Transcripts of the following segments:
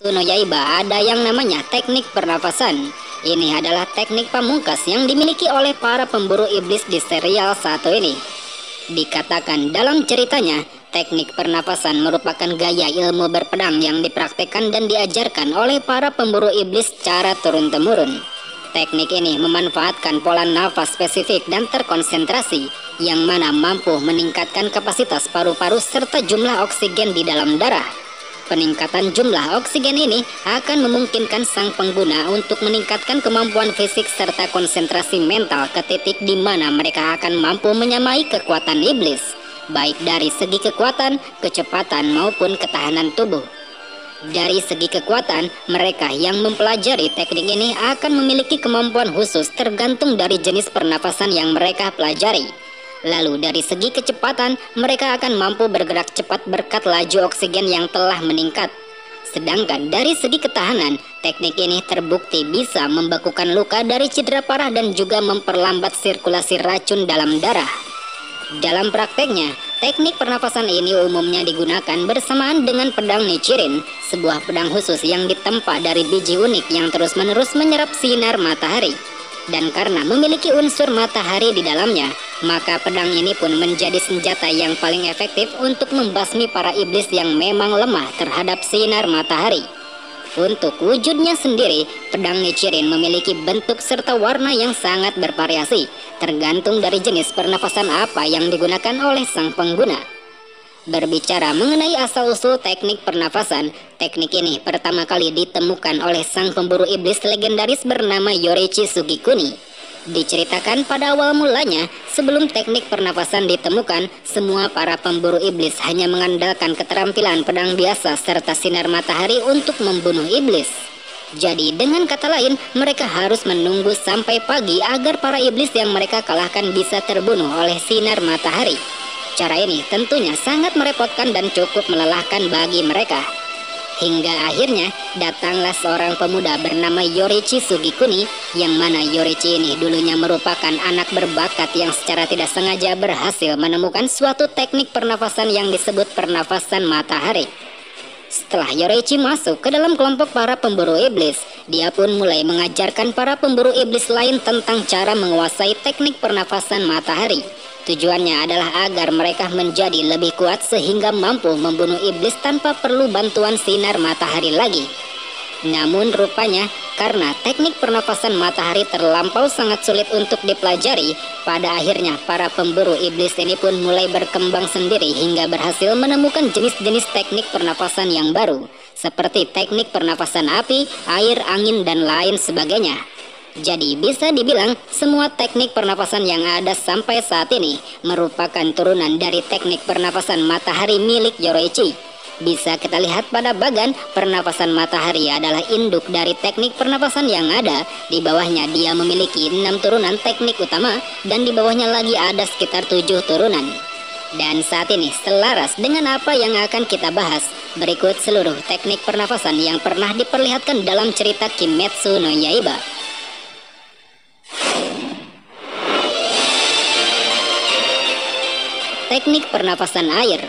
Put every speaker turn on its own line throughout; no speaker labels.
No Yaiba ada yang namanya teknik pernafasan. Ini adalah teknik pamungkas yang dimiliki oleh para pemburu iblis di serial satu ini. Dikatakan dalam ceritanya, teknik pernafasan merupakan gaya ilmu berpedang yang dipraktikkan dan diajarkan oleh para pemburu iblis secara turun-temurun. Teknik ini memanfaatkan pola nafas spesifik dan terkonsentrasi, yang mana mampu meningkatkan kapasitas paru-paru serta jumlah oksigen di dalam darah. Peningkatan jumlah oksigen ini akan memungkinkan sang pengguna untuk meningkatkan kemampuan fisik serta konsentrasi mental ke titik di mana mereka akan mampu menyamai kekuatan iblis, baik dari segi kekuatan, kecepatan maupun ketahanan tubuh. Dari segi kekuatan, mereka yang mempelajari teknik ini akan memiliki kemampuan khusus tergantung dari jenis pernafasan yang mereka pelajari. Lalu dari segi kecepatan, mereka akan mampu bergerak cepat berkat laju oksigen yang telah meningkat. Sedangkan dari segi ketahanan, teknik ini terbukti bisa membekukan luka dari cedera parah dan juga memperlambat sirkulasi racun dalam darah. Dalam prakteknya, teknik pernafasan ini umumnya digunakan bersamaan dengan pedang Nichiren, sebuah pedang khusus yang ditempa dari biji unik yang terus-menerus menyerap sinar matahari. Dan karena memiliki unsur matahari di dalamnya, maka pedang ini pun menjadi senjata yang paling efektif untuk membasmi para iblis yang memang lemah terhadap sinar matahari. Untuk wujudnya sendiri, pedang Nichiren memiliki bentuk serta warna yang sangat bervariasi, tergantung dari jenis pernafasan apa yang digunakan oleh sang pengguna. Berbicara mengenai asal-usul teknik pernafasan, teknik ini pertama kali ditemukan oleh sang pemburu iblis legendaris bernama Yoruichi Sugikuni. Diceritakan pada awal mulanya, sebelum teknik pernafasan ditemukan, semua para pemburu iblis hanya mengandalkan keterampilan pedang biasa serta sinar matahari untuk membunuh iblis. Jadi dengan kata lain, mereka harus menunggu sampai pagi agar para iblis yang mereka kalahkan bisa terbunuh oleh sinar matahari. Cara ini tentunya sangat merepotkan dan cukup melelahkan bagi mereka. Hingga akhirnya datanglah seorang pemuda bernama Yoruichi Sugikuni, yang mana Yoruichi ini dulunya merupakan anak berbakat yang secara tidak sengaja berhasil menemukan suatu teknik pernafasan yang disebut pernafasan matahari. Setelah Yoruichi masuk ke dalam kelompok para pemburu iblis, dia pun mulai mengajarkan para pemburu iblis lain tentang cara menguasai teknik pernafasan matahari. Tujuannya adalah agar mereka menjadi lebih kuat sehingga mampu membunuh iblis tanpa perlu bantuan sinar matahari lagi. Namun rupanya, karena teknik pernafasan matahari terlampau sangat sulit untuk dipelajari, pada akhirnya para pemburu iblis ini pun mulai berkembang sendiri hingga berhasil menemukan jenis-jenis teknik pernafasan yang baru, seperti teknik pernafasan api, air, angin, dan lain sebagainya. Jadi bisa dibilang semua teknik pernafasan yang ada sampai saat ini merupakan turunan dari teknik pernafasan matahari milik Yoruichi. Bisa kita lihat pada bagan, pernafasan matahari adalah induk dari teknik pernafasan yang ada. Di bawahnya dia memiliki 6 turunan teknik utama dan di bawahnya lagi ada sekitar 7 turunan. Dan saat ini selaras dengan apa yang akan kita bahas, berikut seluruh teknik pernafasan yang pernah diperlihatkan dalam cerita Kimetsu no Yaiba. Teknik pernafasan air.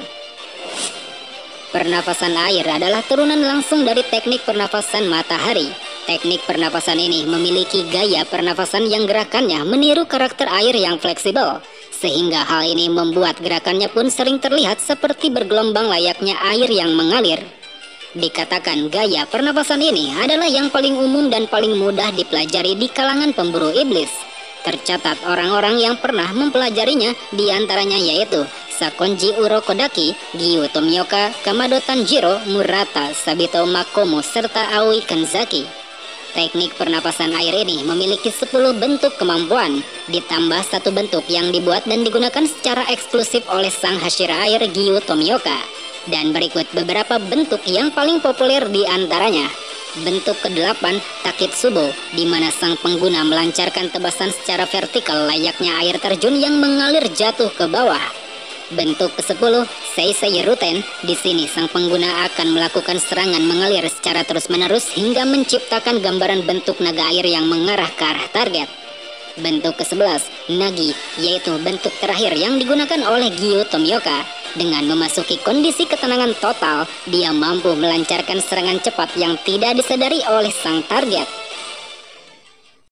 Pernafasan air adalah turunan langsung dari teknik pernafasan matahari. Teknik pernafasan ini memiliki gaya pernafasan yang gerakannya meniru karakter air yang fleksibel, sehingga hal ini membuat gerakannya pun sering terlihat seperti bergelombang layaknya air yang mengalir. Dikatakan gaya pernafasan ini adalah yang paling umum dan paling mudah dipelajari di kalangan pemburu iblis. Tercatat orang-orang yang pernah mempelajarinya, diantaranya yaitu Sakonji Urokodaki, Gyu Tomioka, Kamado Tanjiro, Murata, Sabito Makomo, serta Aoi Kanzaki. Teknik pernapasan air ini memiliki 10 bentuk kemampuan, ditambah 1 bentuk yang dibuat dan digunakan secara eksklusif oleh sang Hashira air Gyu Tomioka. Dan berikut beberapa bentuk yang paling populer di antaranya. Bentuk ke-8, Takitsubo, di mana sang pengguna melancarkan tebasan secara vertikal layaknya air terjun yang mengalir jatuh ke bawah. Bentuk ke-10, Seisei Ruten, di sini sang pengguna akan melakukan serangan mengalir secara terus-menerus hingga menciptakan gambaran bentuk naga air yang mengarah ke arah target. Bentuk ke-11, Nagi, yaitu bentuk terakhir yang digunakan oleh Gyu Tomioka. Dengan memasuki kondisi ketenangan total, dia mampu melancarkan serangan cepat yang tidak disadari oleh sang target.